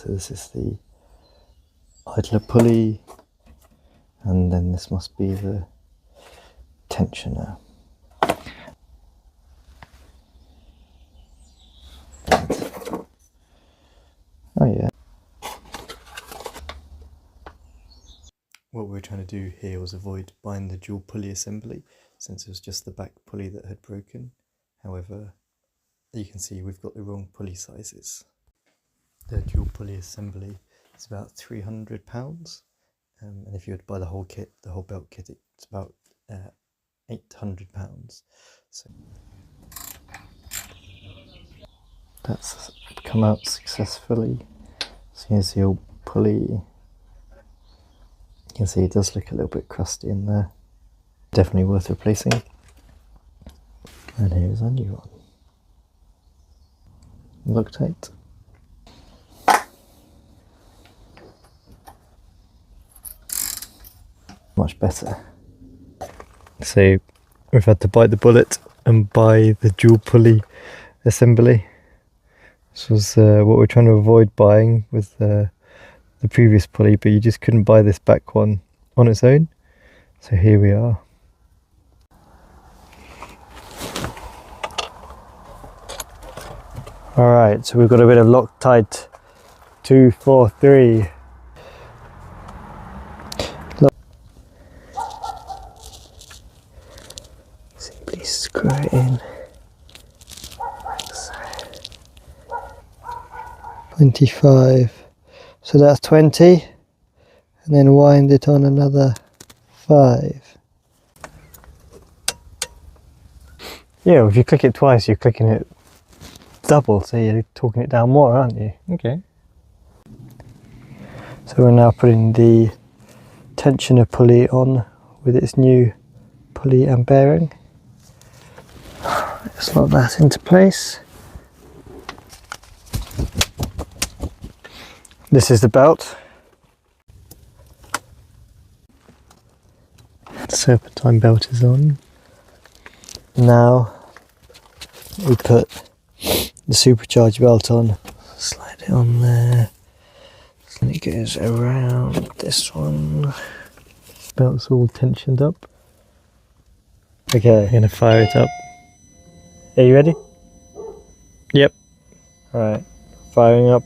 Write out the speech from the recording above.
So this is the idler pulley, and then this must be the tensioner. Oh yeah. What we were trying to do here was avoid buying the dual pulley assembly, since it was just the back pulley that had broken. However, you can see we've got the wrong pulley sizes. The dual pulley assembly is about £300, and if you were to buy the whole kit, the whole belt kit, it's about £800. So that's come out successfully. So here's the old pulley. You can see it does look a little bit crusty in there. Definitely worth replacing. And here's a new one. Loctite. Much better. So we've had to bite the bullet and buy the dual pulley assembly. This was what we're trying to avoid buying with the previous pulley, but you just couldn't buy this back one on its own. So here we are. Alright, so we've got a bit of Loctite 243. Simply screw it in. 25. So that's 20. And then wind it on another 5. Yeah, if you click it twice, you're clicking it double, so you're talking it down more, aren't you? Okay. So we're now putting the tensioner pulley on with its new pulley and bearing. Let's lock that into place. This is the belt. The serpentine belt is on. Now we put the supercharge belt on. Slide it on there. And it goes around this one. Belt's all tensioned up. Okay, I'm gonna fire it up. Are you ready? Yep. Alright, firing up.